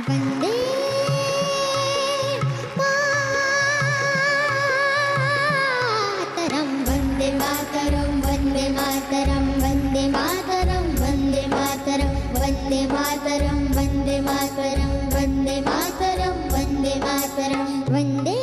वंदे मातरम वंदे मातरम वंदे मातरम वंदे मातरम वंदे मातरम वंदे मातरम वंदे मातरम वंदे मातरम वंदे मातरम वंदे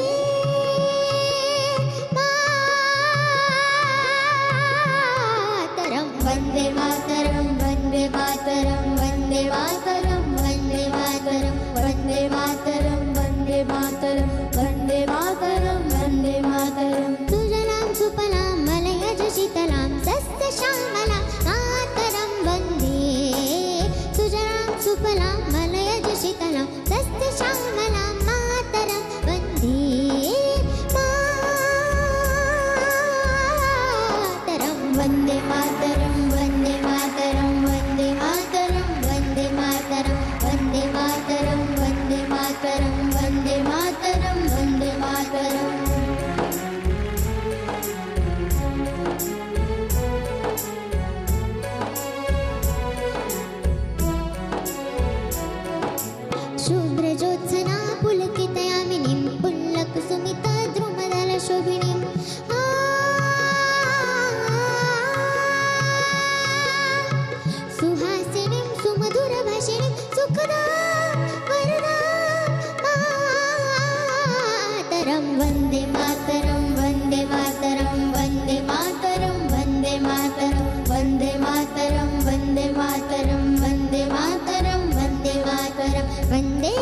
वंदे मातरम वंदे मातरम वंदे मातरम वंदे मातरम वंदे मातरम वंदे मातरम वंदे मातरम वंदे मातरम सुजलां सुफलां मलयज शीतलां सस्य श्यामलां मातरं वन्दे सुजलां सुफलां मलयज शीतलां सस्य श्यामलां मातरं वन्दे मातरं वन्दे मातरं वन्दे मातरं वन्दे मातरं वन्दे मातरं वन्दे मातरं वन्दे मातरं वन्दे मातरं वन्दे मातरं शुभ्रज्योत्स्ना पुलकितयामिनीं पुल्लकुसुमिता द्रुमदलशोभिनीं सुहासिनीं सुमधुरभाषिणीं सुखदां वरदां मातरं वन्दे मातरं वन्दे मातरं वन्दे मातरं वन्दे मातरं वन्दे मातरं वन्दे मातरं वन्दे मातरं वन्दे मातरं वन्दे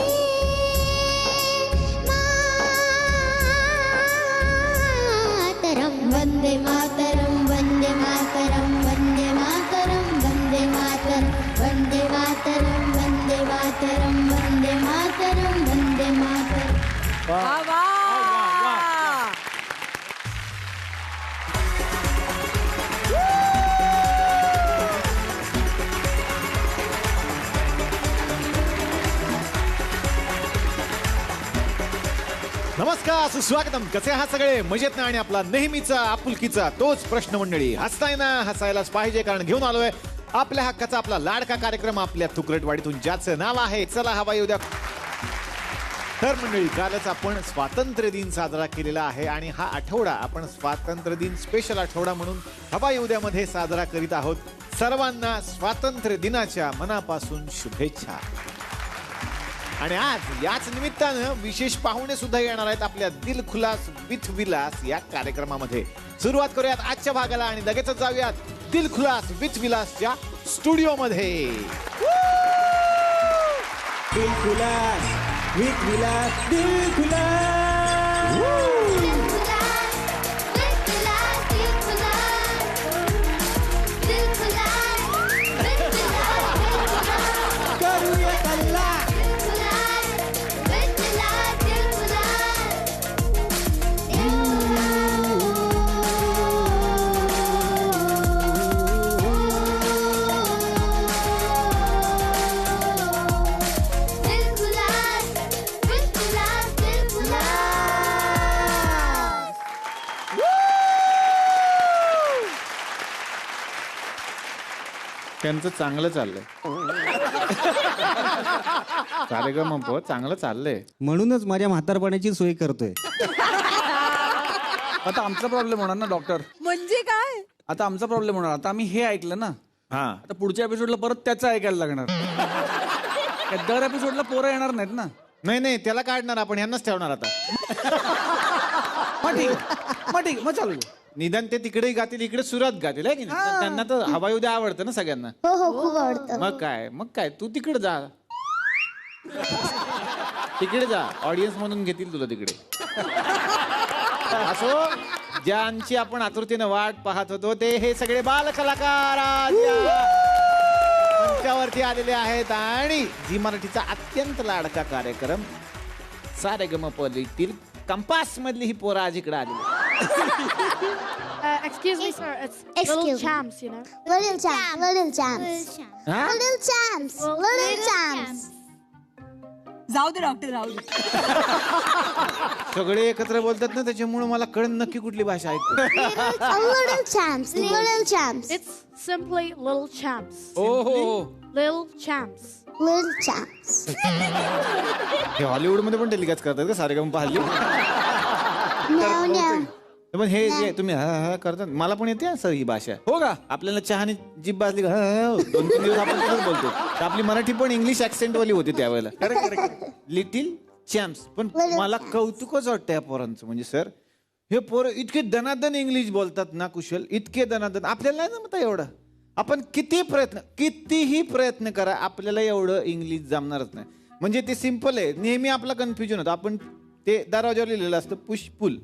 मातरं वन्दे मातरं वन्दे मातरं वन्दे मातरं वन्दे मातरं वन्दे मातरं वन्दे मातरं वन्दे मातरं वन्दे मातरं वाह वाह नमस्कार सुस्वागतम. कसे आहात सगळे? मजेत ना? आणि आपला नेहमीचा आपुलकीचा तोच प्रश्न मंडळी. हसताय ना? हसायलाच पाहिजे, कारण घेऊन आलोय आपल्या हक्काचा आपला लाडका कार्यक्रम आपल्या तुकरटवाडीतून, ज्याचं नाव आहे चला हवा येऊ द्या. तर मंडळी, कालच आपण स्वातंत्र्य दिन साजरा केलेला आहे आणि हा आठवडा आपण स्वातंत्र्य दिन स्पेशल आठवडा म्हणून हवा येऊ द्या मध्ये साजरा करीत आहोत. सर्वांना स्वातंत्र्य दिनाच्या मनापासून शुभेच्छा. आणि आज याच निमित्तानं विशेष पाहुणे सुद्धा येणार आहेत आपल्या दिलखुलास विथ विलास या कार्यक्रमामध्ये. सुरुवात करूयात आजच्या भागाला आणि लगेचच जाऊयात दिलखुलास विथ विलासच्या स्टुडिओमध्ये. दिलखुलास विथ विलास, दिलखुलास. करूया कल्ला. त्यांचं चांगलं चाललंय. कार्यक्रम चांगलं चाललंय, म्हणूनच माझ्या म्हातारपणाची सोय करतोय. आता आमचा प्रॉब्लेम होणार ना डॉक्टर. म्हणजे काय? आता आमचा प्रॉब्लेम होणार. आता आम्ही हे ऐकलं ना, हा आता पुढच्या एपिसोडला परत त्याचं ऐकायला लागणार. दर एपिसोडला पोरं येणार नाहीत ना. नाही नाही, त्याला काढणार आपण, ह्यांनाच ठेवणार आता. मग ठीक मग चालू. निदान ते तिकडेही गातील, इकडे सुरात गातील आहे की नाही? त्यांना तर हवा येऊ द्या आवडतं ना सगळ्यांना. हो हो खूप आवडतं. मग काय तू तिकडे जा, तिकडे जा, ऑडियन्स म्हणून घेतील तुला तिकडे. असो, ज्यांची आपण आतुरतेने वाट पाहत होतो ते हे सगळे बाल कलाकार आज या मंचावरती आलेले आहेत. आणि झी मराठीचा अत्यंत लाडका कार्यक्रम सारेगमपतील कंपास मधली ही पोरं आज इकडे आलेली. Excuse me, sir. It's Excuse little me. champs, you know. Little champs. Little champs. हा? Little champs. Little champs. जाऊ दे डॉक्टर, जाऊ दे. सगळे एकत्र बोलतात ना, त्याच्यामुळे मला कळण नक्की कुठली भाषा ऐकतो. Little champs. Little champs. It's simply little champs. हो हो. Little champs. Little champs. हे हॉलिवूडमध्ये पण टेलिकास्ट करतात का सारेगमपा हल्ली? No, no. पण हे जे तुम्ही हा हा करतात मला पण येते सर ही भाषा. हो का? आपल्याला चहाने जीभ भाजली का 2-3 दिवस आपण तसंच बोलतो. तर आपली मराठी पण इंग्लिश ऍक्सेंट वाली होती त्यावेळेला. Little champs. पण मला कौतुकच वाटतं या पोरांचं. म्हणजे सर हे पोरं इतके दनादन इंग्लिश बोलतात ना कुशल, इतके दनादन. आपल्याला नाही जमत एवढं. आपण कितीही प्रयत्न करा आपल्याला एवढं इंग्लिश जमणारच नाही. म्हणजे ते सिम्पल आहे. नेहमी आपला कन्फ्युजन होतं. आपण ते दरवाजावर लिहिलेलं असतं पुश पुल.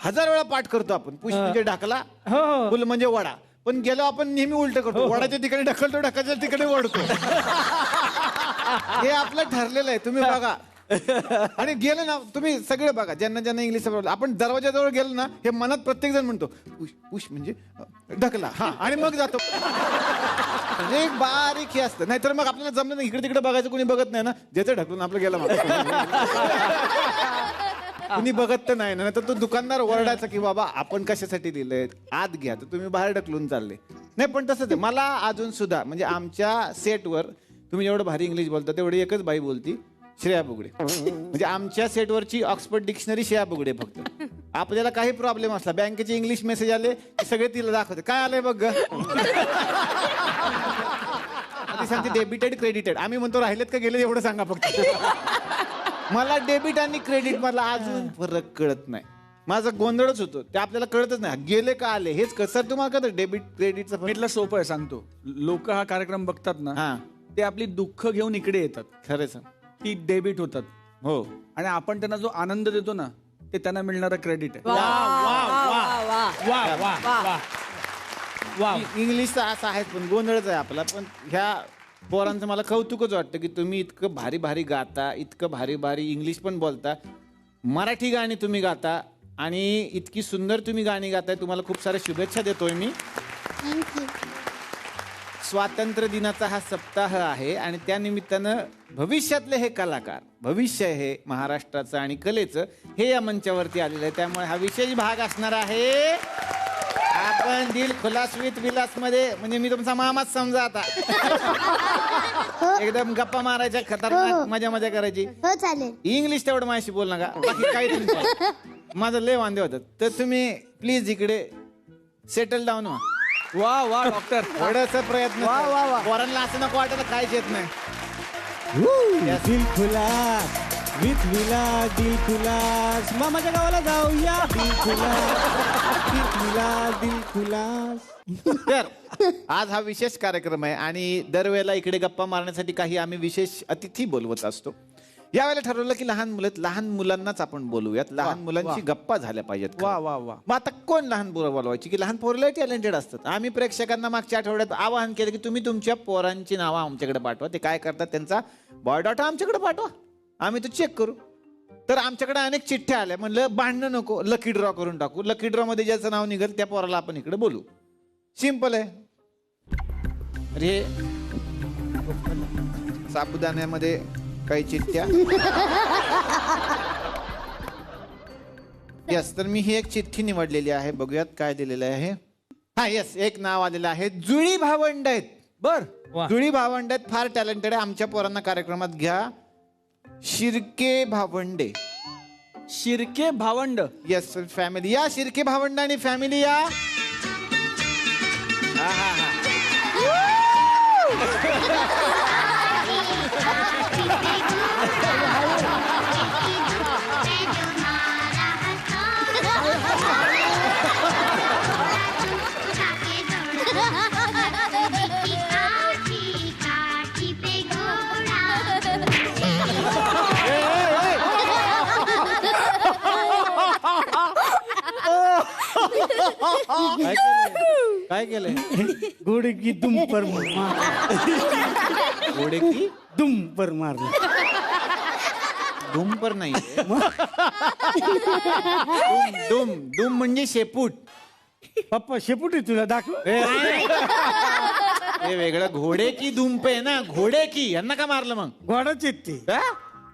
1000 वेळा पाठ करतो आपण. पुश म्हणजे ढकला, पुल म्हणजे वडा. पण गेलो आपण नेहमी उलट करतो. वडाच्या ठिकाणी ढकलतो, ढकलच्या ठिकाणी वडतो. हे आपलं ठरलेलं आहे. तुम्ही बघा. आणि गेलो ना तुम्ही सगळे बघा ज्यांना इंग्लिश आपण दरवाजाजवळ गेलो ना हे मनात प्रत्येक जण म्हणतो पुश पुश म्हणजे ढकला. हा आणि मग जातो. म्हणजे एक बारीक हे असतं. नाहीतर मग आपल्याला जमलं ना इकडे तिकडे बघायचं कोणी बघत नाही ना. ज्याचं ढकलून आपलं गेलं कुणी बघत तर नाही ना. तर तो दुकानदार ओरडायचा की बाबा आपण कशासाठी लिहिलंय आत घ्या. तर तुम्ही बाहेर ढकलून चालले. नाही पण तसंच आहे. मला अजून सुद्धा म्हणजे आमच्या सेटवर तुम्ही एवढं भारी इंग्लिश बोलता तेवढी एकच बाई बोलती श्रेया बुगडे. म्हणजे आमच्या सेटवरची ऑक्सफर्ड डिक्शनरी श्रेया बुगडे फक्त. आपल्याला काही प्रॉब्लेम असला बँकेचे इंग्लिश मेसेज आले की सगळे तिला दाखवते काय आलंय बघ. ती सांगते डेबिटेड क्रेडिटेड. आम्ही म्हणतो राहिलेत का गेले एवढं सांगा फक्त. मला डेबिट आणि क्रेडिट मला अजून फरक कळत नाही. माझा गोंधळच होतो. ते आपल्याला कळतच नाही गेले का आले हेच सर तुम्हाला कळतं डेबिट क्रेडिटचं फरक. इथलं सोपं आहे सांगतो. लोक हा कार्यक्रम बघतात ना हा ते आपली दुःख घेऊन इकडे येतात. खरं सांग. ती डेबिट होतात. हो आणि आपण त्यांना जो आनंद देतो ना ते त्यांना मिळणारं क्रेडिट आहे. इंग्लिशचा असा आहे पण गोंधळच आहे आपला. पण ह्या पोरांचं मला कौतुकच वाटतं की तुम्ही इतकं भारी भारी गाता, इतकं भारी भारी इंग्लिश पण बोलता, मराठी गाणी तुम्ही गाता आणि इतकी सुंदर तुम्ही गाणी गाताय. तुम्हाला खूप साऱ्या शुभेच्छा देतोय मी. Thank you. स्वातंत्र्य दिनाचा हा सप्ताह आहे आणि त्या निमित्तानं भविष्यातले हे कलाकार, भविष्य हे महाराष्ट्राचं आणि कलेचं हे या मंचावरती आलेलं आहे. त्यामुळे हा विशेष भाग असणार आहे. आपण दिल खुलास विथ विलास मध्ये म्हणजे मी तुमचा मामाच समजा आता. एकदम गप्पा मारायच्या खतरनाक मजा मजा करायची. हो चालेल. इंग्लिश तेवढं माझ्याशी बोल नका बाकी काही तुमचं. माझं लय वांदे होतात. तर तुम्ही प्लीज इकडे सेटल डाऊन व्हा. वा वा डॉक्टर थोडासा प्रयत्न वा, वा, वा. पोरांना असं नको वाटत काहीच येत नाही. दिल खुलास विथ विलास. दिल खुलास मामाच्या गावाला जाऊया. दिल खुलास दिल खुलास. तर आज हा विशेष कार्यक्रम आहे आणि दरवेळेला इकडे गप्पा मारण्यासाठी काही आम्ही विशेष अतिथी बोलवत असतो. यावेळेला ठरवलं की लहान मुलांनाच आपण बोलूयात. लहान मुलांची गप्पा झाल्या पाहिजेत. वा वा वा. मग आता कोण लहान पोरं बोलवायची की लहान पोरं टॅलेंटेड असतात. आम्ही प्रेक्षकांना मागच्या आठवड्यात आवाहन केलं की तुम्ही तुमच्या पोरांची नावं आमच्याकडे पाठवा. ते काय करतात त्यांचा बायोडाटा आमच्याकडे पाठवा. आम्ही तो चेक करू. तर आमच्याकडे अनेक चिठ्ठ्या आल्या. म्हणलं भांडणं नको लकी ड्रॉ करून टाकू. लकी ड्रॉ मध्ये ज्याचं नाव निघेल त्या पोराला आपण इकडे बोलू. सिंपल आहे. अरे साबुदाण्यामध्ये काही चिठ्ठ्या. यस तर मी ही एक चिठ्ठी निवडलेली आहे. बघूयात काय दिलेलं आहे. हा यस एक नाव आलेलं आहे. जुळी भावंड आहेत. बर जुळी भावंड आहेत. फार टॅलेंटेड आहे. आमच्या पोरांना कार्यक्रमात घ्या. शिर्के भावंडे. शिर्के भावंड. येस फॅमिली या. शिर्के भावंड आणि फॅमिली या. हा हा हा. काय केलंय? घोडे की दुम पर मार. घोडे की दुम पर मारलं. दुम पर नाही. दुम दुम म्हणजे शेपूट. पप्पा शेपूट आहे तुला दाखव. हे वेगळं. घोडे की दुंप आहे ना. घोडे की यांना का मारलं मग? घोडाच येत ते. हा?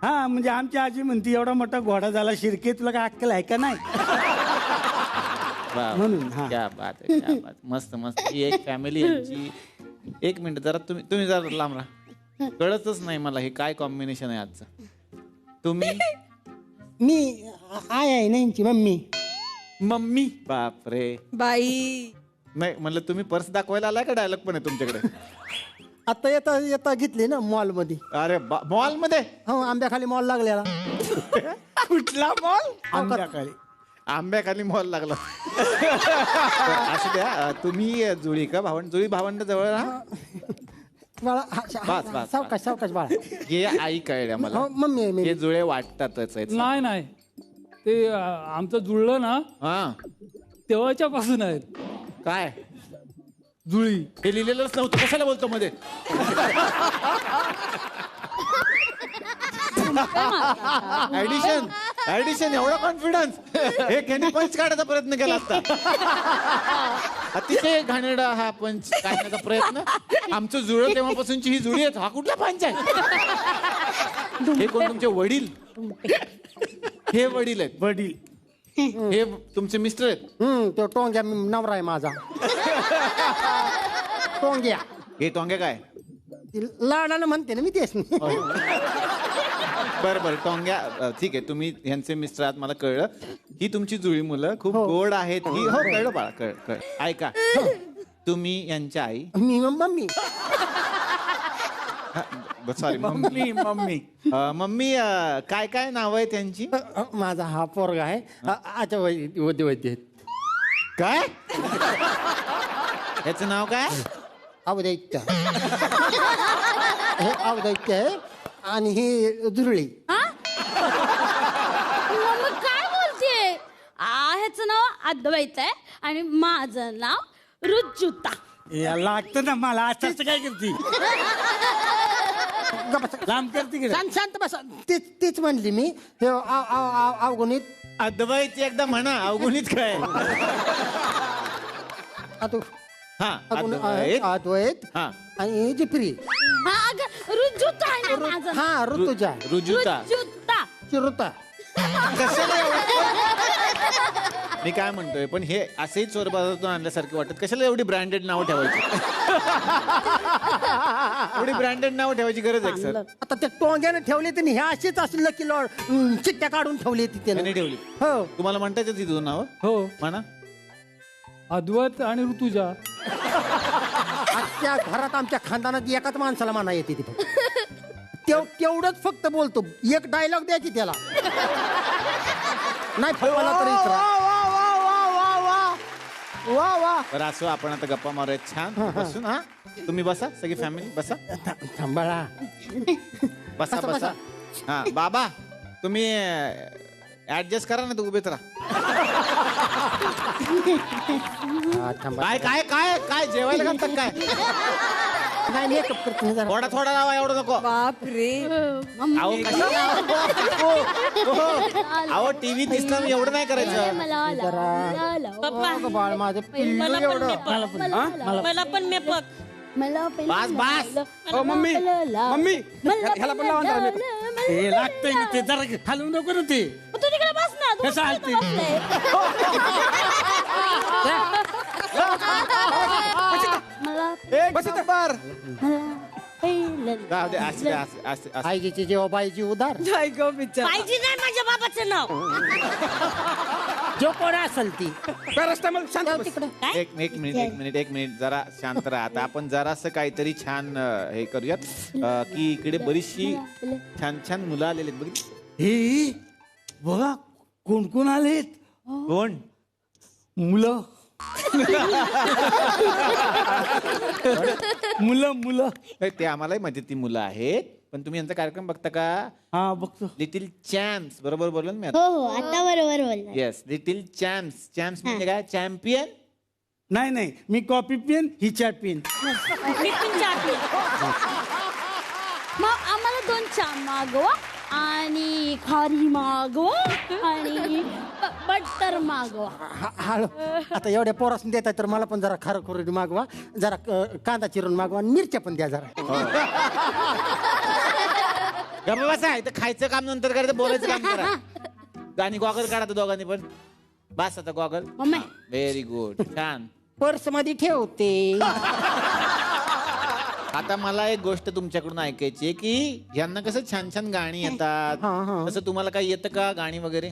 हा म्हणजे आमची आजी म्हणती एवढा मोठा घोडा झाला शिर्के तुला काय अक्कल आहे का नाही. वा, म्हणून, हा. क्या बात आहे, क्या बात. मस्त मस्त. ही एक फॅमिली यांची. एक मिनिट जरा तुम्ही जरा लांब राहा. कळतच नाही मला हे काय कॉम्बिनेशन आहे आजचं. तुम्ही मी आय आहे ना यांची मम्मी. मम्मी बापरे. बाई नाही म्हणलं तुम्ही पर्स दाखवायला आलाय का डायलॉग पण आहे तुमच्याकडे. आता येता येता घेतली ना मॉल मध्ये. अरे मॉल मध्ये. हो आंब्याखाली मॉल लागलेला. कुठला मॉल. आंब्याखाली. आंब्याखाली मॉल लागला. असू द्या. तुम्ही जुळी का जुळी भावंड जवळ राहा. बाळा बस, बस. सावकाश सावकाश बाळा. हे आई कळल्या मला. हो मम्मी आहे हे मेरी. जुळे वाटतातच आहेत. नाही नाही ते आमचं जुळलं ना हा तेव्हाच्या पासून आहेत काय जुळी. हे लिहिलेलंच नव्हतं कशाला बोलतो मध्ये. ऍडिशन एवढा कॉन्फिडन्स. हे त्यांनी पंच काढायचा प्रयत्न केला असता. अतिशय घाणेरडा हा पंच काढण्याचा प्रयत्न. आमचं जुळं तेव्हापासूनची ही जुळी आहे. हा कुठला पंच आहे. हे कोण तुमचे वडील. हे वडील आहेत. वडील. हे तुमचे मिस्टर आहेत. तो टोंग्या नवरा आहे माझा. टोंग्या. हे टोंगे काय. ती लाडानं म्हणते ना मी तेच. बरं बरं टोंग्या ठीक आहे. तुम्ही ह्यांचे मिस्टर आहात मला कळलं. ही तुमची जुळी मुलं खूप गोड आहेत. ही हो कळलं बाळा कळ. ऐका तुम्ही यांच्या आई. मी mummy. Sorry mummy mummy mummy काय काय नाव आहे त्यांची. माझा हा पोरगा आहे. अच्छा वैद्य वैद्य आहेत. काय याचं नाव काय. अवदैत्य. हे अवदैत्य आहे आणि ही दुरळी. मग काय बोलतेय. ह्याचं नाव अद्वैत आहे आणि माझं नाव रुजुता. लागतं ना मला. असं काय करते. लांब करते की शांत शांत बस. तीच म्हणली मी. हे अवगुणित. अद्वैत एकदा म्हणा. अवगुणित काय. हा अद्वैत. अद्वैत हा आणि जिप्री. रुजुता आहे ना माझं नाव. हा ऋतुजा. रुजुता. रुजुता. चिरुता. कशाला एवढं- मी काय म्हणतोय पण हे असेही चोर बाजारातून आणल्यासारखे वाटत. कशाला एवढी ब्रँडेड नाव ठेवायची. एवढी ब्रँडेड नाव ठेवायची गरज आहे सर. आता ते टोंग्याने ठेवले तर ह्या अशीच असं लकी लॉर्ड चिट्ट्या काढून ठेवली ती त्यांनी त्याने. ठेवली. हो. तुम्हाला म्हणता येतं तिथून नाव. हो म्हणा. अद्वैत आणि ऋतुजा. त्या घरात आमच्या खानदानात एकाच माणसाला म्हणा येते ती फक्त. तेवढंच फक्त बोलतो. एक डायलॉग द्यायची त्याला. नाही फळवाला तरी वा वा. बरं असो आपण आता गप्पा मारूया छान बसून. हा तुम्ही बसा सगळी फॅमिली बसा. थांबाळा. बसा बसा. हा बाबा तुम्ही ऍडजस्ट करा ना तू उभेच राहा. थांबा. काय काय काय काय जेवायला घालतात काय. नाही मेकअप करतो जरा. थोडा थोडा लावा एवढं नको. बाप रे. अहो कशाला. अहो टीव्ही दिसणार एवढं नाही करायचं. अगं बाळ माझं पिल्लू एवढं. मला पण मेपक. बास बास. हो मम्मी मम्मी ह्याला पण लावा जरा makeup. हे लागतंय ना ते जरा हलवू नको ना ते. तू तिकडे बस ना. तू कसं हलते? मला एक नंबर. पहिलं जाऊ दे, असू दे, असू दे. आईची जेव्हा बाईची उधार. नाही गो बिचार. पाहिजे नाही माझ्या बाबाचं नाव. जो कोण असेल ती. पॅरास्टामॉल शांत बस. काय एक मिनिट जरा शांत राहा. आता आपण जरासं काहीतरी छान हे करूयात की इकडे बरीचशी छान छान मुलं आलेली आहेत बघितली. हे बघा कोण कोण आलेत. कोण. मुलं. मुलं मुलं. ते आम्हालाही माहिती ती मुलं आहेत पण तुम्ही यांचा कार्यक्रम बघता का. हा बघतो. लिटिल चॅम्प्स बरोबर बोललो ना मी हो हो आता बरोबर बोलला. Yes little champs. चॅम्प्स म्हणजे काय चॅम्पियन. नाही नाही मी कॉफी पिन ही चहा पिन. मी पण चहा पिते. मग आम्हाला 2 चहा मागवा आणि खारी मागवा आणि बटर मागवा. हळू. आता एवढ्या पोरासून देताय तर मला पण जरा खारं खुरडी मागवा. जरा कांदा चिरून मागवा आणि मिरच्या पण द्या जरा. बसा इथं खायचं काम नंतर करायचं बोलायचं काम करा. आणि गॉगल काढा तर दोघांनी पण. बस आता गॉगल. व्हेरी गुड छान. पर्स मध्ये ठेवते. आता मला एक गोष्ट तुमच्याकडून ऐकायची आहे की यांना कसं छान छान गाणी येतात तसं तुम्हाला काही येतं का गाणी वगैरे?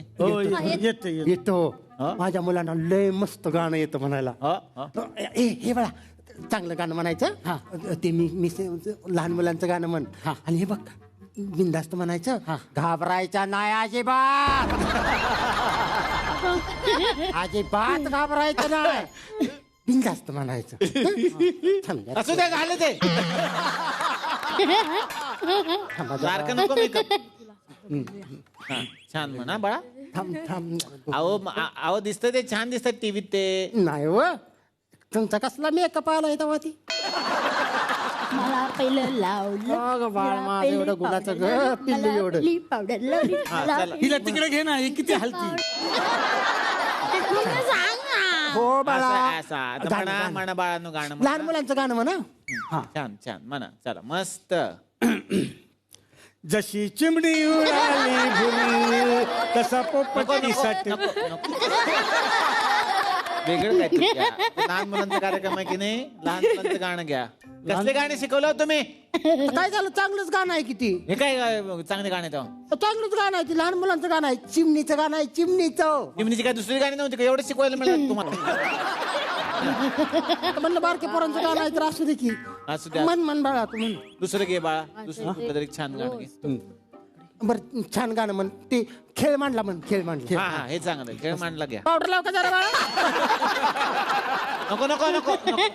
येतो माझ्या मुलांना लय मस्त गाणं येतं म्हणायला. हे बघा चांगलं गाणं म्हणायचं ते मी लहान मुलांचं गाणं म्हण आणि हे बघ बिनधास्त म्हणायचं घाबरायचा नाही अजिबात अजिबात घाबरायचं नाही बिनधास्त म्हणायचं. असू द्या झालं ते सारखं नको मेकअप. छान म्हणा बाळा. अहो दिसतंय ते छान दिसतात टीव्हीत ते. नाही व तुमचा कसला मेकअप आला तेव्हा ती मला पहिलं लावलं बाळ माझं एवढं गुलाचं ग पिल्लू एवढं पावडर लावली. हिला तिकडे घे ना, ही किती हलती. हो बाळा म्हणा म्हणा बाळांनो गाणं लहान मुलांचं गाणं म्हणा. छान छान म्हणा चला मस्त. जशी चिमणी उडाली भुली तसा पोपटीसाठी. वेगळं काय लहान मुलांचा कार्यक्रम आहे की नाही. लहान मुलांचं गाणं घ्या. कसले गाणे शिकवलं होतं तुम्ही? काय झालं चांगलंच गाणं आहे किती हे काय चांगले गाणे तेव्हा? चांगलंच गाणं आहे ते लहान मुलांचं गाणं आहे चिमणीचं गाणं आहे चिमणीचं. चिमणीची काय दुसरी गाणी नव्हती का? एवढं शिकवायला मिळालं तुम्हाला? म्हणलं बारके पोरांचं गाणं आहे तर असू दे की. असू द्या. मन मन बाळा तू म्हण. दुसरं घे बाळा. दुसरं कुठलं तरी छान गाणं घे. बरं छान गाणं म्हण ते खेळ मांडला म्हण खेळ मांडला. हा हे चांगलं खेळ मांडला घ्या. पावडर लाव का जरा बाळा. नको नको नको नको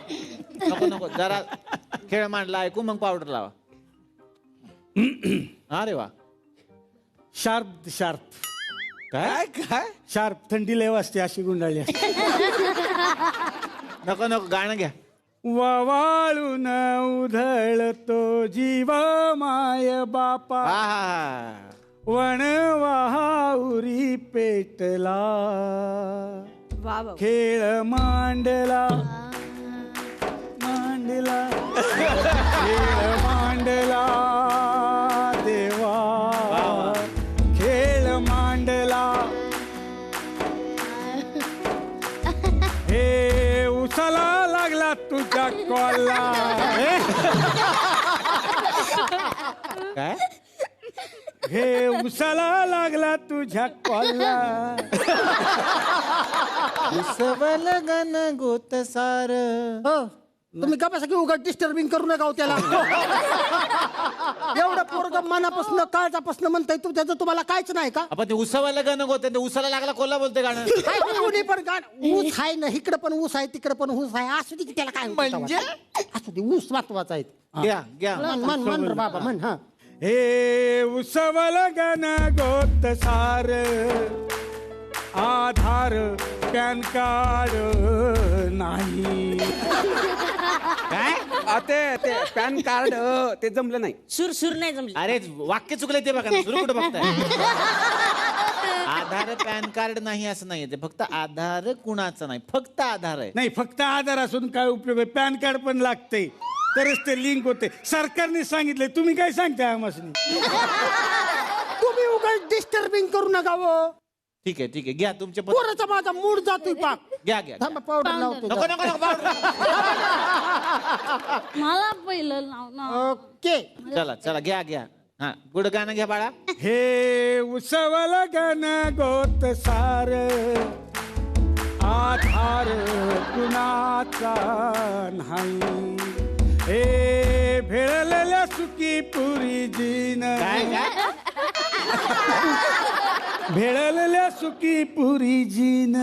नको नको जरा खेळ मांडला ऐकू मग पावडर लावा. अरे वा शार्प शार्प काय काय शार्प थंडी लय वाजते अशी गुंडाळली असते. नको नको गाणं घ्या. वाळून उधळतो जीव माय बापा वण वाहुरी पेटला खेळ मांडला मांडला खेळ मांडला देवा खेळ मांडला. हे उसाला लागला तुझ्या कॉलला. काय हे उसाला लागला तुझ्या कॉलला. उसवल गण गोत सार. हो तुम्ही का बसा की उगाच डिस्टर्बिंग करू नका हो त्याला. एवढं पोरग मनापासून काळजापासून म्हणताय तू त्याचं तुम्हाला कायच नाही का? आपण ते उसावाला गाणं होते ते उसाला लागला कोल्हा बोलते गाणं. काय कोणी पण गाणं ऊस आहे ना इकडं पण ऊस आहे तिकडं पण ऊस आहे असू दे की त्याला काय म्हणजे असू दे ऊस महत्वाचा आहे. घ्या घ्या मन मन मन रे बाबा मन. हा हे उसवल गण गोत सार आधार पॅन कार्ड नाही. काय ते पॅन कार्ड ते जमलं नाही. सुर नाही जमलं. अरे वाक्य चुकलंय ते बघा सुरू कुठं बघताय. आधार पॅन कार्ड नाही असं नाही ते फक्त आधार कुणाचा नाही फक्त आधार आहे. नाही फक्त आधार असून काय उपयोग आहे. पॅन कार्ड पण लागते तरच ते लिंक होते. सरकारने सांगितलंय तुम्ही काय सांगताय आम्हाला. तुम्ही उगाच डिस्टर्बिंग करू नका वो. ठीक आहे घ्या तुमच्या पोराचा माझा मूड जातोय पाक. घ्या घ्या थांबा पावडर लावतो. नको नको नको मला पहिलं लाव ना. ओके चला चला घ्या घ्या. हा गुड गाणं घ्या बाळा. हे उसवल गण गोत सार आधार कुणाचा नाही. हे भेळलेल्या सुकी पुरी जीन काय काय भेळलेल्या सुकी पुरी जीन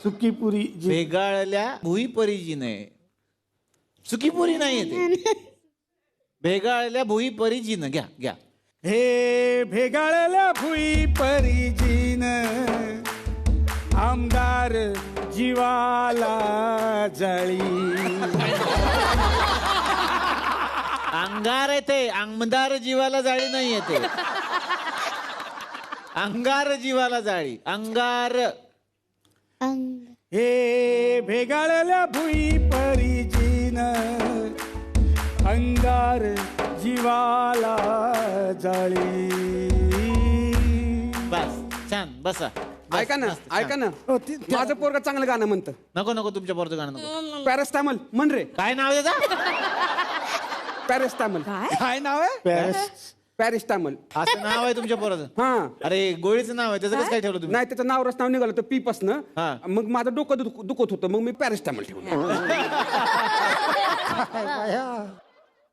सुकी पुरी जी भेगाळल्या भुई परीजी नाही सुकीपुरी नाही येते. भेगाळल्या भुई परीजीन घ्या घ्या. हे भेगाळल्या भुई परी जीन आमदार जीवाला जळी. अंगार येते आमदार जीवाला जाळी नाही येते. अंगार जीवाला जाळी अंगार. हे भेगाळल्या भुई परी जीन अंगार जीवाला जाळी. बस छान बसा. ऐका ना ऐका ना हो, माझं पोरग चांगलं गाणं म्हणतं. नको नको तुमच्या पोरचं गाणं नको. पॅरास्टामल म्हण रे. काय नाव त्याचा? पॅरास्टामल. काय नाव आहे? पॅरिस्टामल. असं नाव आहे तुमच्या पोराचं? हा. अरे गोळीचं नाव आहे, त्याचं कसं काय ठेवलं तुम्ही? नाही त्याचं नाव नाव निघालं तर पीपासनं. हा. मग माझं डोकं दुखत होतं, मग मी पॅरिस्टामल ठेवलं.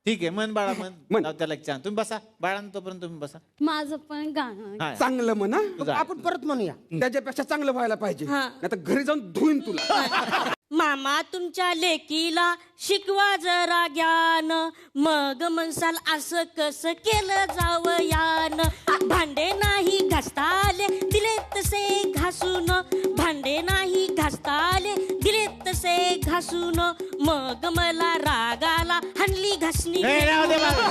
ठीक आहे, मन बाळा मन. म्हण. लाव त्याला एक छान. तुम्ही बसा बाळा, तोपर्यंत तुम्ही बसा. माझं पण गाणं हा. चांगलं म्हणा. तुझं. आपण परत म्हणूया. त्याच्यापेक्षा चांगलं व्हायला पाहिजे, हा. नाही तर घरी जाऊन धुईन तुला. मामा तुमच्या लेकीला शिकवा जरा ज्ञान, मग म्हणसाल असं कसं केलं जावं यान. भांडे नाही घासता आले दिले तसे घासून, भांडे नाही घासता आले दिले तसे घासून, मग मला रागाला हाणली घासणी. ए, राहू दे बाळा.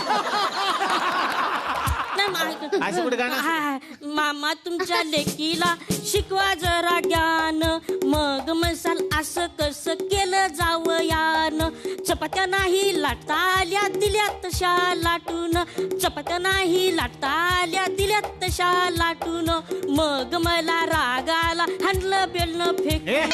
असं कुठे गाणं? हा, मामा तुमच्या लेकीला शिकवा जरा ज्ञान, मग म्हणसाल असं कसं केलं जावं यान. चपात्या नाही लाटता आल्या दिल्या तशा लाटून, चपात्या नाही लाटता आल्या दिल्या तशा लाटून, मग मला रागाला हाणलं बेलनं फेकून.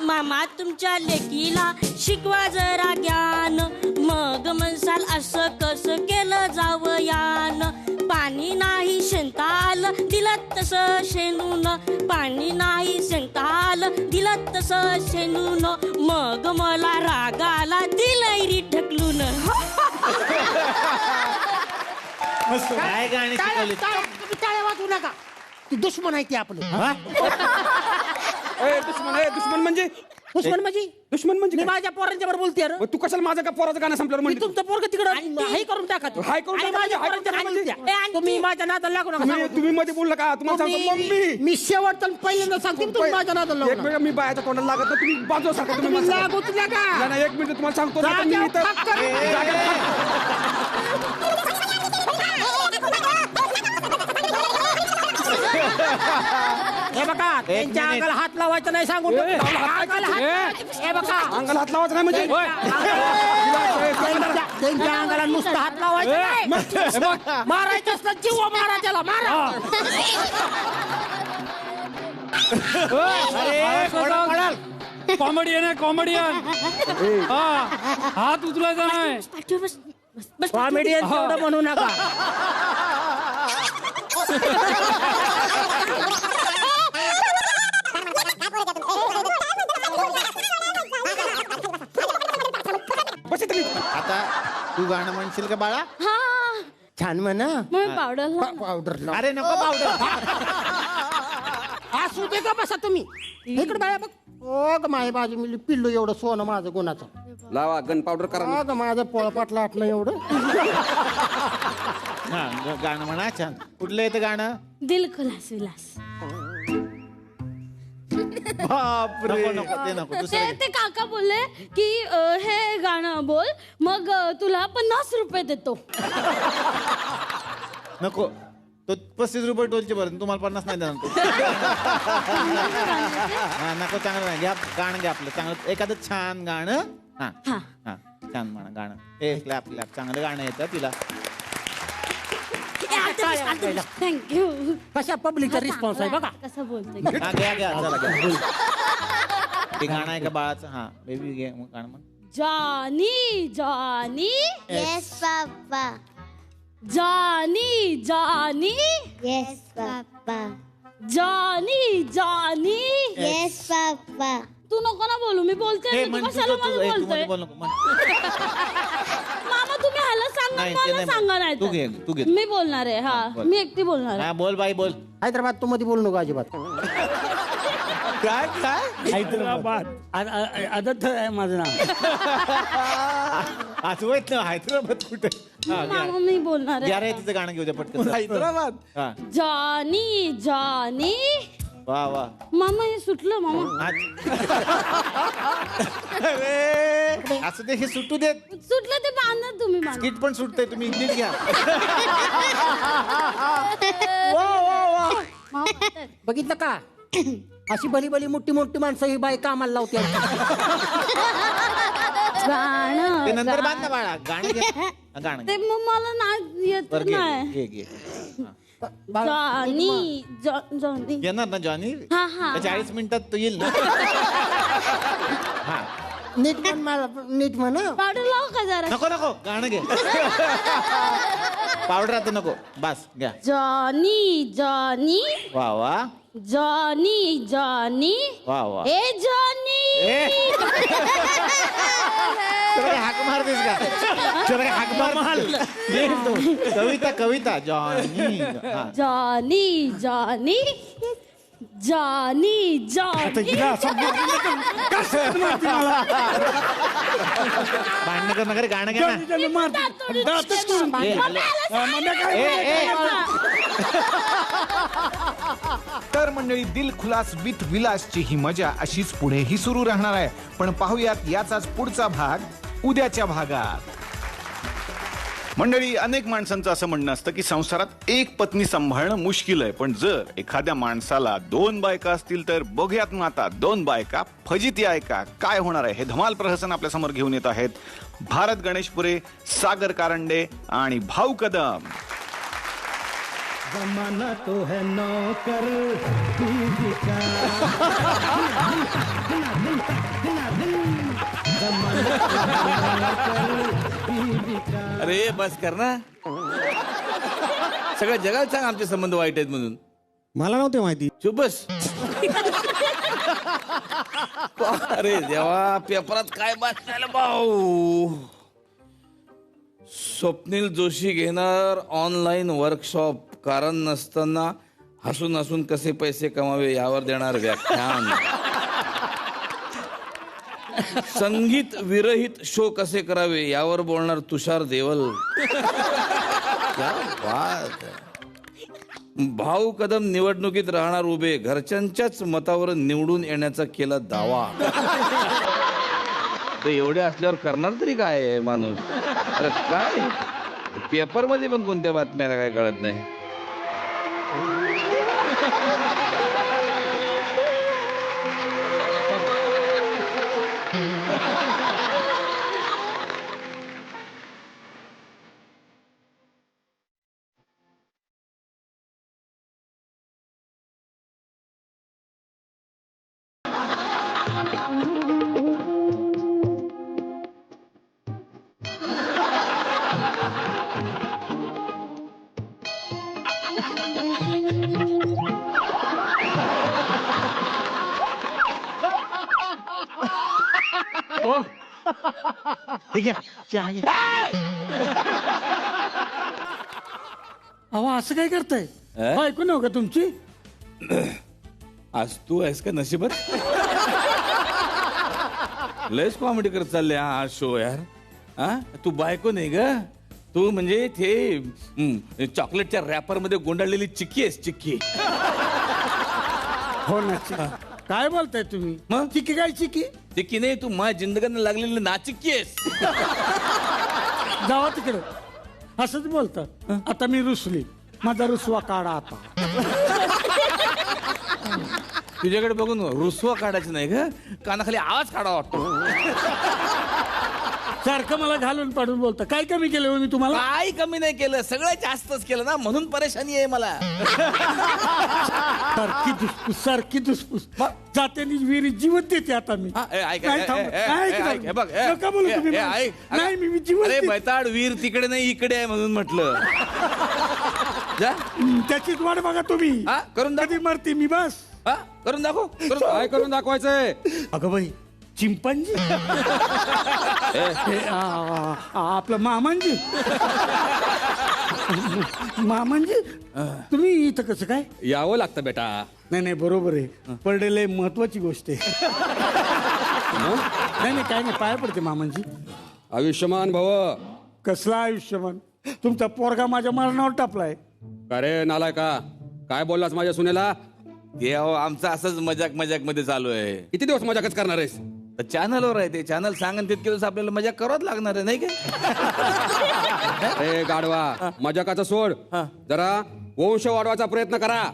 मामा तुमच्या लेकीला शिकवा जरा ज्ञान, मग म्हणसाल असं कसं केलं जावं यान. पाणी नाही शेणता आलं दिलं तसं शेणून, पाणी नाही शेणता आलं दिलं तसं शेणून, मग मला रागाला दिलंय ढकलून. काय गाणी शिकवली? तुम्ही टाळ्या वाजवू नका. ती दुश्मन आहे ती आपलं. दुश्मन म्हणजे दुश्मन म्हणजे दुश्मन म्हणजे मी काय? माझ्या पोरांच्या बरोबर बोलते रे. मग तू कशाला माझं का पोराचं गाणं संपल्यावर मी म्हणते? तुमचं पोरग तिकडं हाय करून टाका. हाय करून आणि टाका माझ्या म्हणजे पोरांच्या हाय बरोबर करून बोलत्या. तुम्ही माझ्या नादाला लागू नका. तुम्ही मध्ये बोलला का? तुम्हाला सांगतो मम्मी. मी शेवटचं पहिल्यांदा सांगते तुम्ही माझ्या नादाला एक लागू नका. मिनिट, मी बायाच्या तोंडाला लागत नाही. तुम्ही बाजूला सारखा तुम्ही तुम्ही माझ्या- लागू तुला का? नाही, नाही, एक मिनिट तुम्हाला सांगतो ना, तर मी जागेवर इथं- फाक करून- जागेवर फाक- हे बघा त्यांच्या मिनिट. अंगाला हात लावायचा नाही सांगून ठेवतो. अंगाला हात लावायचा. हे बघा अंगाला हात लावायचा नाही म्हणजे त्यांच्या अंगाला नुसतं हात लावायचं नाही. मारायचं असतं जीव मारा त्याला मारा. कॉमेडियन आहे कॉमेडियन. हा हात उचलायचा नाही. पाठीवर बस, बस, बस. कॉमेडियन तेवढं म्हणू नका. बस इथं मी- आता तू गाणं म्हणशील का बाळा? हा छान म्हणा. मग पावडर पावडर लाव. अरे नको पावडर. असू दे का बसा तुम्ही. इकडे बाया बघ. ओ ग माय बाजू मी पिल्लू एवढं सोनं माझं गुणाचं. लावा गन पावडर करा ना. ग माझं पोळपाट लाटलं एवढं. हा गाणं म्हणा छान. कुठलं येतं गाणं? दिल खुलास विलास. बापरे. नको नको ते नको ते दुसरं. ते काका बोलले की हे गाणं बोल मग तुला 50 रुपये देतो. नको तो 35 रुपये टोलचे बरं, तुम्हाला 50 नाही देणार तो. हा नको, चांगलं नाही. घ्या गाणं घ्या आपलं चांगलं एखादं छान गाणं. हा हा. हा छान म्हणा गाणं. ए क्लॅप क्लॅप. चांगलं गाणं येतं तिला. थँक्यू. कशा पब्लिकचा रिस्पॉन्स आहे बघा. कसं बोलतोय? हा घ्या घ्या चला घ्या. ते गाणं आहे का बाळाचं? हा बेबी घे मग गाणं म्हण. जानी जानी येस पप्पा. जानी जानी येस पप्पा. जानी जानी. Yes papa. तू नको ना बोलू, मी बोलते हे ना, म्हण तू तुझं कशाला तुझं. मला ए, तू बोलतोय? मध्ये बोल नको म्हण. मामा तुम्ही ह्याला सांगा नाही, ते मला नाही सांगा बोल. नाही तू तर. घे, तू घे. मी बोलणार आहे. हा बोल. मी एकटी बोलणार आहे. हा बोल बाई बोल. हैदराबाद तू मध्ये बोलू नको अजिबात. काय काय? हैदराबाद. आदत आहे माझं नाव. आठवत ना हैदराबाद कुठे? हा घ्या. मामा मी बोलणार आहे. घ्या रे तिचं गाणं घेऊ द्या पटकन. हैदराबाद. हा जानी जानी. वा वा. मामा हे सुटलं मामा. अरे असं ते हे सुटू देत. सुटलं ते बांधा तुम्ही बांधा. किट पण सुटतंय, तुम्ही नीट घ्या. मामा, बघितलं का? अशी भली भली मोठी मोठी माणसं ही बाई कामाला लावते. गाणं ते नंतर बांधा बाळा. गाणं घ्या. गाणं ते घ्या. मग मला नाही येत बरं नाही. घे घे घे. हा. जॉनी जॉनी येणार ना जॉनी? हा हा 40 मिनिटात तो येईल ना? नीट म्हण मला, नीट म्हण. पावडर लाव का जरा. नको नको गाणं घे. पावडर आता नको, बस घ्या. जॉनी जॉनी वा वा जॉनी जॉनी वा वा. ए जॉनी. तुला हाक मारतेस का? तुला हाक मार. कविता कविता जॉनी. हा. Johnny Johnny Johnny Johnny. भांडण कर नका रे, गाणं घ्या ना. तर मंडळी, दिल खुलास विथ विलासची ही मजा अशीच पुढेही सुरू राहणार आहे. पण पाहूयात याचाच पुढचा भाग उद्याच्या भागात. मंडळी, अनेक माणसांचं असं म्हणणं असतं की संसारात एक पत्नी सांभाळणं मुश्किल आहे. पण जर एखाद्या माणसाला 2 बायका असतील तर बघूयात ना आता 2 बायका फजिती आहे का, काय होणार आहे, हे धमाल प्रहसन आपल्या समोर घेऊन येत आहेत भारत गणेशपुरे, सागर कारंडे आणि भाऊ कदम. जमाना तो है नौकर बीवी का. अरे बस कर ना. सगळ्या जगात सांग आमचे संबंध वाईट आहेत म्हणून. मला नव्हते माहिती. चुप बस. अरे देवा, पेपरात काय बातम्या भाऊ. स्वप्नील जोशी घेणार ऑनलाईन वर्कशॉप. कारण नसताना हसून हसून कसे पैसे कमावे यावर देणार व्याख्यान. संगीत विरहित शो कसे करावे यावर बोलणार तुषार देवल. क्या बात. भाऊ कदम निवडणुकीत राहणार उभे. घरच्यांच्याच मतावर निवडून येण्याचा केला दावा. तर एवढे असल्यावर करणार तरी काय आहे माणूस. अरे काय पेपर मध्ये पण कोणत्या बातम्या काय कळत नाही. अहो असं काय करताय? ऐकू नव्ह का तुमची? आज तू आहेस का नशिबात? लयच कॉमेडी करत चालले हा शो यार. हा तू बायको नाही ग, तू म्हणजे ते चॉकलेटच्या रॅपर मध्ये गोंधळलेली चिक्की आहेस. चिक्की. हो ना. काय बोलताय तुम्ही? मग चिकी काय चिकी? चिक्की नाही, तू माझ्या जिंदगानं लागलेली नाचिक्की आहेस. जावा तिकडे. असंच बोलता. आता मी रुसली. माझा रुसवा काढा आता. तुझ्याकडे बघून रुसवा काढायचं नाही ग, कानाखाली आवाज काढा वाटतो. सारखं मला घालून पाडून बोलता. काय कमी केलं हो मी तुम्हाला? काय कमी नाही केलं, सगळं जास्तच केलं ना, म्हणून परेशानी आहे मला. सारखी दुसपूस, सारखी दुसपूस. जाते विहिरी जीवन देते आता मी. नका बोलू तुम्ही. नाही मी जीवन. अरे बैताड, वीर तिकडे नाही इकडे आहे म्हणून म्हटलं. त्याचीच वाट बघा तुम्ही. करून कधी मरते मी. बस करून दाखव. काय करून दाखवायचंय? अगं बाई, चिंपांजी. आपलं मामांजी. मामांजी, तुम्ही इथं कसं काय? यावं लागतं बेटा. नाही नाही, बरोबर आहे. पडलेले महत्वाची गोष्ट आहे. नाही नाही, काय नाही, पाया पडते मामांजी. आयुष्यमान भव. कसला आयुष्यमान? तुमचा पोरगा माझ्या मरणावर टापलाय. अरे नालाय का, काय बोललास माझ्या सुनेला? आमचं असंच मजाक मजाक मध्ये चालू आहे. किती दिवस मजाकच करणार आहेस? चॅनलवर आहे ते. चॅनल सांगन तितके दिवस आपल्याला मजाक करावंच लागणार आहे, नाही काय? अरे गाडवा, मजाकाचं सोड. जरा वंश वाढवायचा प्रयत्न करा.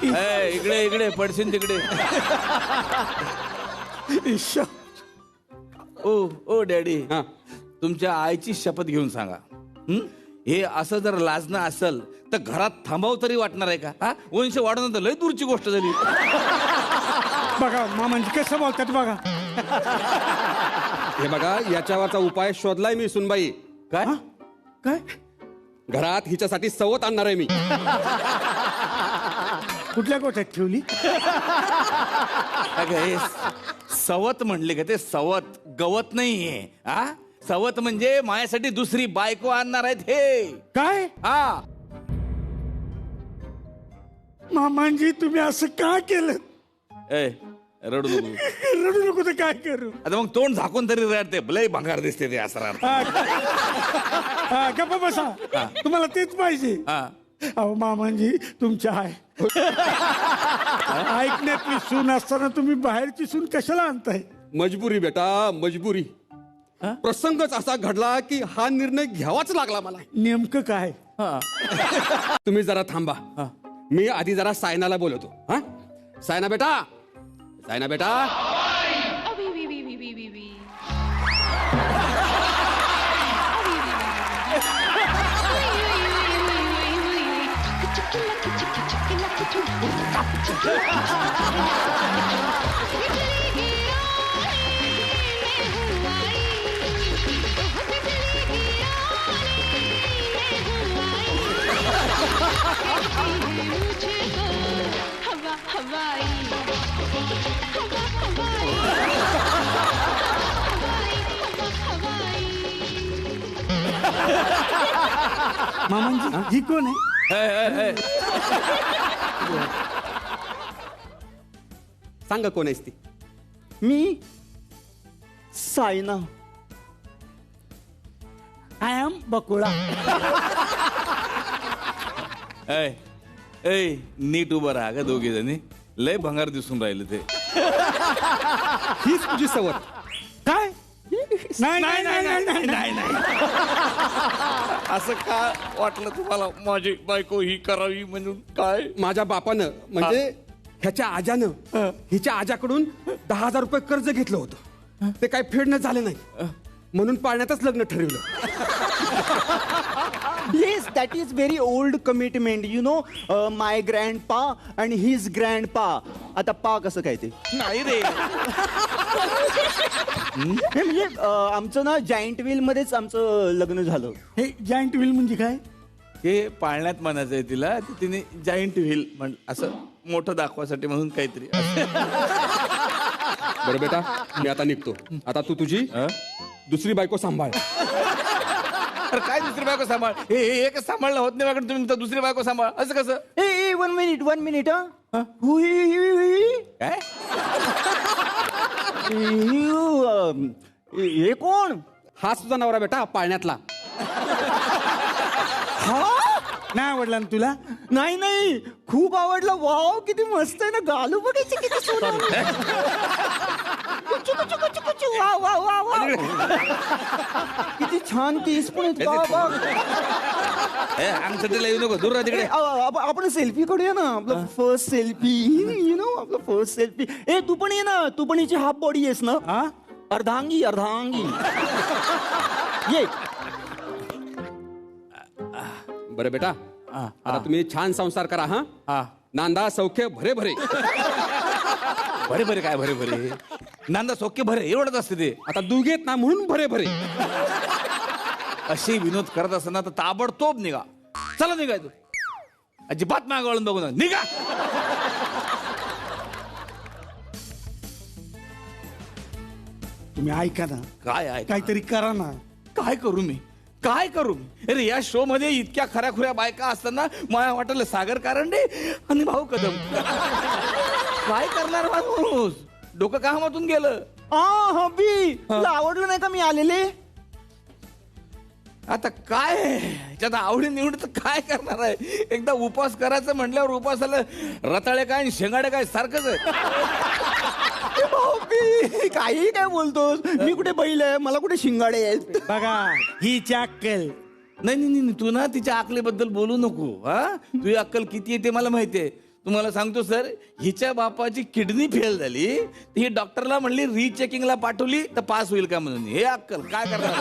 इकडे इकडे पडशील तिकडे. ओ डॅडी, तुमच्या आईची शपथ घेऊन सांगा. हे असं जर लाजणं असेल तर घरात थांबाव तरी वाटणार आहे का? हा, वंश वाढवणं तर लय दूरची गोष्ट झाली. बघा मामांजी कसं बोलतात बघा. हे बघा, याच्यावरचा उपाय शोधलाय मी सुनबाई. काय काय घरात हिच्यासाठी सवत आणणार आहे मी. कुठल्या गोठ्यात ठेवली? अगं, हे सवत म्हणले का ते? सवत गवत नाहीये. हा, सवत म्हणजे माझ्यासाठी दुसरी बायको आणणार आहेत हे. काय हा, मामांजी तुम्ही असं का केलं? ए, रडू नको. रडू नको तर काय करू? आता मग तोंड झाकून तरी रडते. लय भंगार दिसते ते असं रडते. गप्पा बसा. तुम्हाला तेच पाहिजे. हा, अहो मामांजी तुमच्या ऐकण्यातली सून असताना तुम्ही बाहेरची सून कशाला आणताय? मजबुरी बेटा, मजबुरी. प्रसंगच असा घडला की हा निर्णय घ्यावाच लागला मला. नेमकं काय? तुम्ही जरा थांबा. मी आधी जरा सायनाला बोलवतो. हा, सायना बेटा, सायना बेटा. मामांजी ही कोण आहे? सांगा कोण आहेस ती? मी सायना. I am Bakula. ए, नीट उभं राहा ग दोघी जणी. लय भंगार दिसून राहिले ते. हीच तुझी सवत? काय? नाही नाही नाही नाही नाही. असं का वाटलं तुम्हाला माझी बायको ही करावी म्हणून? काय? माझ्या बापानं म्हणजे ह्याच्या आजानं हिच्या आजाकडून 10,000 रुपये कर्ज घेतलं होतं. ते काही फेडणं झालं नाही म्हणून पाळण्यातच लग्न ठरवलं. Yes, that is very old commitment. You know, my grandpa and his grandpa. आता पा कसं काय ते? नाही रे. हे म्हणजे आमचं ना जॉईंट व्हील मध्येच आमचं लग्न झालं. हे जॉईंट व्हील म्हणजे काय? हे पाळण्यात म्हणायचंय तिला. तिने जाईंट व्हील म्हण असं मोठं दाखवासाठी म्हणून काहीतरी. बरं बेटा, मी आता निघतो. आता तू तुझी दुसरी बायको सांभाळ. अरे काय दुसरी बायको सांभाळ? हे एकच सांभाळलं होत नाही माझ्याकडे. तुम्ही दुसरी बायको सांभाळ असं कसं? ए 1 minute. काय? हे कोण? हाच तुझा नवरा बेटा, पाळण्यातला. नाही आवडला ना तुला? नाही, खूप आवडलं. वाव, किती मस्त आहे ना. गालू बघायचे किती सोनं. वा. किती छान केस पण आहेत. अंगठीला येऊ नको, दूर राहा तिकडे. आपण सेल्फी काढूया ना. आपलं फर्स्ट सेल्फी. यु नो, आपलं फर्स्ट सेल्फी. ए तू पण ये ना. तू पण हिची हाफ बॉडी आहेस ना. अर्धांगी ये. बरं बेटा, आता तुम्ही छान संसार करा. हा, नांदा सौख्य भरे भरे. भरे भरे काय? भरे भरे नांदा सौख्य भरे एवढंच असते ते. आता दुगेत ना म्हणून भरे भरे. अशी विनोद करत असताना तर ताबडतोब निघा. चला निघाय तू. अजिबात मागं वळून बघू ना. निघा. तुम्ही ऐका ना. काय आहे? काहीतरी करा ना. काय करू मी? काय करू मी? अरे या शो मध्ये इतक्या खऱ्या बायका असताना मला वाटलं सागर कारंडे आणि भाऊ कदम. काय करणार माणूस? डोकं कामातून गेलं. हबी तुला आवडलं नाही का मी आलेले? आता काय त्यात आवडी निवडी तर काय करणार आहे? एकदा उपवास करायचं म्हटल्यावर उपवासाला रताळे काय आणि शेंगाडे काय सारखंच आहे. काही काय बोलतोस? मी कुठे बैल आहे? मला कुठे शिंगाडे आहेत? बघा ही अक्कल. नाही तू ना तिच्या अकलेबद्दल बोलू नको. हा, तुझी अक्कल किती आहे ते मला माहितीये. तुम्हाला सांगतो सर, हिच्या बापाची किडनी फेल झाली, ही डॉक्टरला म्हणली रिचेकिंगला पाठवली तर पास होईल का म्हणून. हे अक्कल काय करणार.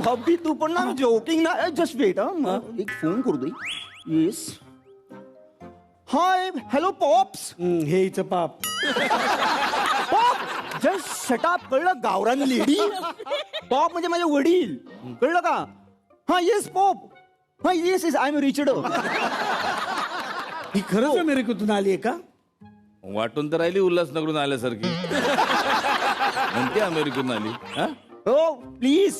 हॉबी तू पण ना जोकिंग ना. जस्ट वेट एक फोन करू दे. येस. Hi hello pops. हे हिचं पाप. Pop just shut up. कळलं. गावरान लेडी. पॉप म्हणजे माझे वडील. कळलं का. हा येस पॉप. हा yes yes I am Richard. ही खरंच अमेरिकेतून आली आहे का. वाटून तर राहिली उल्हासनगरून आल्यासारखी. म्हणते अमेरिकेतून आली. हो प्लीज.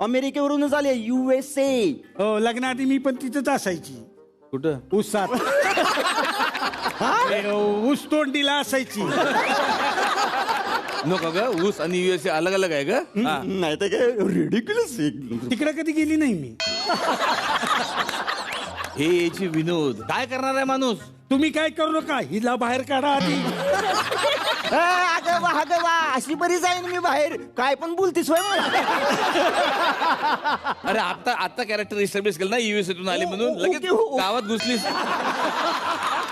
अमेरिकेवरूनच आले. USA. हो लग्नाआधी मी पण तिथंच असायची. कुठं. ऊसात. ऊस तोंडीला असायची. नको ग. ऊस आणि USA अलग अलग आहे का. नाही तर काय रिडिक्युलस. तिकडे कधी गेली नाही मी. हे याची विनोद. काय करणार आहे माणूस. तुम्ही काय करू नका. हिला बाहेर काढा आधी. अगं वा अशी बरी जाईन मी बाहेर. काय पण बोलतीस होय मला. अरे आता कॅरेक्टर इस्टॅब्लिश केलं ना USA आली म्हणून लगेच गावात घुसलीस.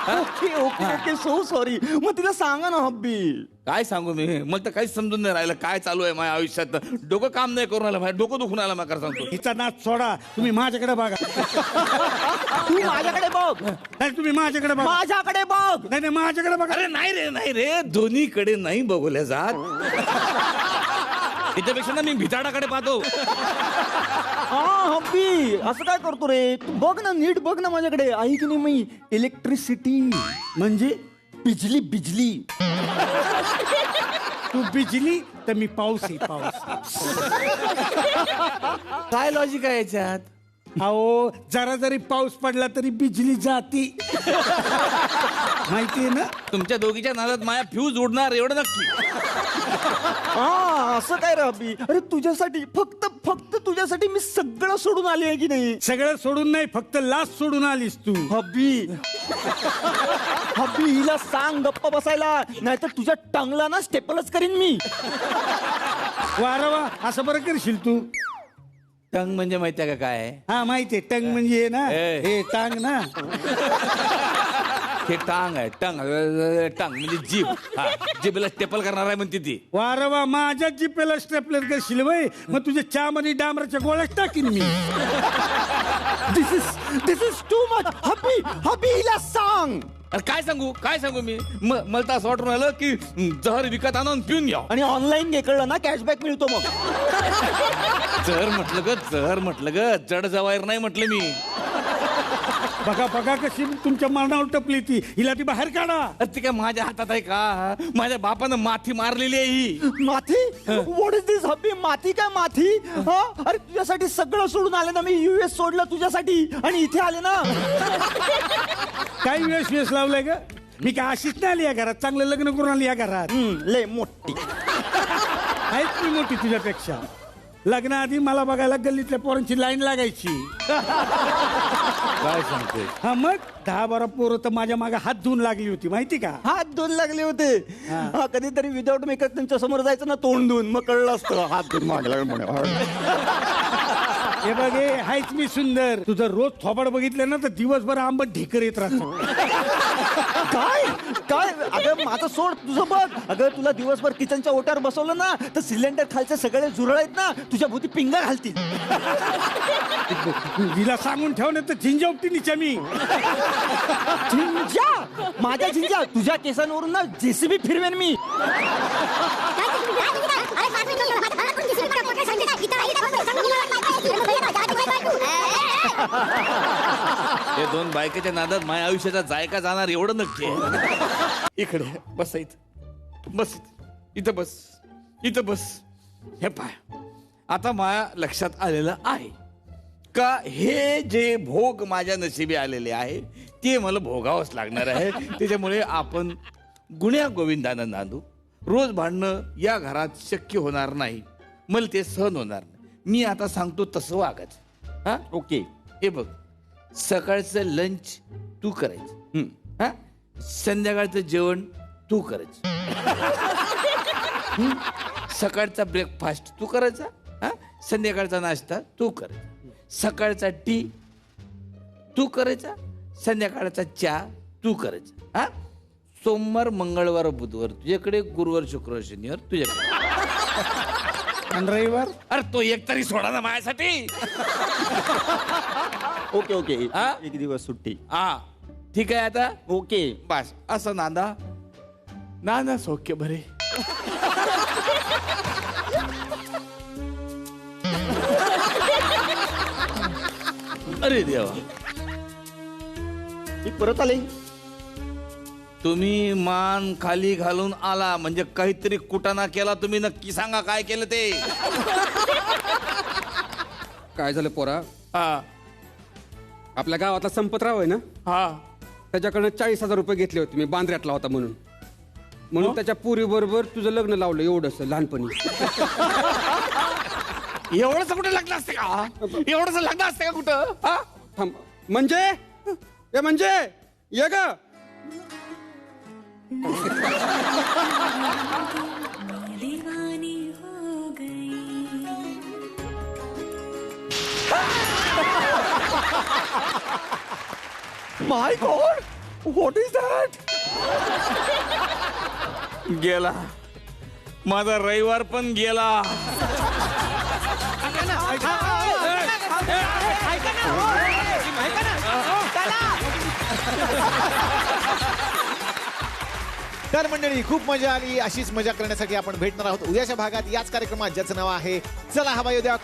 Okay okay okay so sorry. मग तिला सांगा ना हब्बी. काय सांगू मी. मला तर काहीच समजून नाही राहिलं काय चालू आहे माझ्या आयुष्यात. डोकं काम नाही करून आलं. डोकं दुखून आलं. मला सांगतो. हिचा नाच सोडा. तुम्ही माझ्याकडे बघा. तू माझ्याकडे बघ. नाही तुम्ही माझ्याकडे बघा. माझ्याकडे बघ. नाही माझ्याकडे बघा. अरे नाही रे दोन्हीकडे नाही बघवल्या जात. त्याच्यापेक्षा ना मी भिताडाकडे पाहतो. हा हब्बी असं काय करतो रे. तू बघ ना नीट बघ ना माझ्याकडे. आहे की नाही मी इलेक्ट्रिसिटी म्हणजे बिजली बिजली. तू बिजली तर मी पाऊस आहे पाऊस. काय लॉजिक आहे याच्यात. अहो जरा जरी पाऊस पडला तरी बिजली जाती. माहितीये ना. तुमच्या दोघीच्या नादात माया फ्यूज उडणार एवढं नक्की. हा असं काय रे हब्बी. अरे तुझ्यासाठी फक्त तुझ्यासाठी मी सगळं सोडून आले आहे की नाही. सगळं सोडून नाही फक्त लास्ट सोडून आलीस तू. हब्बी हिला सांग गप्प बसायला. नाहीतर तुझ्या टंगला ना स्टेपलच करीन मी. वा असं बरं करशील तू. टंग म्हणजे माहितीये का काय. हा माहितीये. टंग म्हणजे ना हे टांग ना. हे टांग आहे. टंग म्हणजे जीभ. जीभला स्टेपल करणार आहे म्हणते ती. वा माझ्या जिपेला स्टेपलर करशील वय. मग तुझ्या चहामध्ये डांबराच्या गोळ्यात टाकीन मी. दिस इज टू मच. हब्बी हिला सांग. अरे काय सांगू मी. मला तर असं वाटून आलं की जहर विकत आणून पिऊन घ्या. आणि ऑनलाईन घे कळलं ना कॅशबॅक मिळतो मग. जहर म्हटलं ग जड जवायर नाही म्हटलं मी. बघा कशी तुमच्या मरणावर टपली ती. हिला ती बाहेर काढा. अरे ती काय माझ्या हातात आहे का. माझ्या बापानं माथी मारलेली आहे ही. माथी. What is this hubby. माथी काय माथी. अरे तुझ्यासाठी सगळं सोडून आले ना मी. US सोडलं तुझ्यासाठी आणि इथे आले ना. काही वेस लावलंय का. मी काय अशीच नाही आली या घरात. चांगलं लग्न करून आली या घरात. लय मोठी आहेच मी मोठी तुझ्यापेक्षा. लग्नाआधी मला बघायला गल्लीतल्या पोरांची लाईन लागायची. काय सांगते. हा मग 10-12 पोरं तर माझ्या मागे हात धुवून लागली होती माहिती का. हात धुवून लागले होते. कधीतरी विदाऊट मेकअप त्यांच्या समोर जायचं ना तोंड धुवून मग कळलं असतं हात धुवून मागला. हे बघ हायच मी सुंदर. तुझं रोज थोबाड बघितलं ना तर दिवसभर आंबट ढेकर येत राहतो. काय अगं माझं सोड तुझं बघ. अगं तुला दिवसभर किचनच्या ओट्यावर बसवलं ना तर सिलेंडर खालचे सगळे झुरळ आहेत ना तुझ्या भोवती पिंगा घालतील. तिला सांगून ठेवण्यात तर झिंजा उपटीनीच्या मी. झिंजा. माझ्या झिंजा तुझ्या केसांवरून ना JCB फिरवेन मी. हे दोन बायकाच्या नादात माझ्या आयुष्याचा जायका जाणार एवढं नक्की आहे. इकडे बस. इथं बस. हे पाय आता माझ्या लक्षात आलेलं आहे का हे जे भोग माझ्या नशिबी आलेले आहे ते मला भोगावंच लागणार आहे. त्याच्यामुळे आपण गुण्या गोविंदानं नांदू. रोज भांडणं या घरात शक्य होणार नाही. मला ते सहन होणार नाही. मी आता सांगतो तसं वागायचं. हा ओके. हे बघ सकाळचं लंच तू करायचं. हा संध्याकाळचं जेवण तू करायचं. सकाळचा ब्रेकफास्ट तू करायचा. हा संध्याकाळचा नाश्ता तू करायचा. सकाळचा टी तू करायचा. संध्याकाळचा चहा तू करायचा. हा, सोमवार मंगळवार बुधवार तुझ्याकडे, गुरुवार शुक्रवार शनिवार तुझ्याकडे. आणि रविवार? अरे तो एक तरी सोडा ना माझ्यासाठी. ओके ओके हा? एक दिवस सुट्टी. हा ठीक आहे आता. ओके. बस असं नांदा नांदा सौख्य बरे. अरे देवा, मी परत आले. तुम्ही मान खाली घालून आला म्हणजे काहीतरी कुटाणा केला तुम्ही. नक्की सांगा काय केलं ते. काय झालं पोरा, हा आपल्या गावातला संपतराव आहे ना, हा त्याच्याकडनं 40,000 रुपये घेतले होते मी बांद्र्यातला होता म्हणून त्याच्या पुरी बरोबर तुझं लग्न लावलं एवढंच लहानपणी. एवढंच कुठं लग्न असते का? एवढंच लग्न असते का कुठं? हा? थांब, म्हणजे ए म्हणजे ये ग. माय गॉड, व्हॉट इज दॅट? गेला माझा रविवार पण गेला. तर मंडळी, खूप मजा आली. अशीच मजा करण्यासाठी आपण भेटणार आहोत उद्याच्या भागात याच कार्यक्रमात, ज्याचं नाव आहे चला हवा येऊ द्या.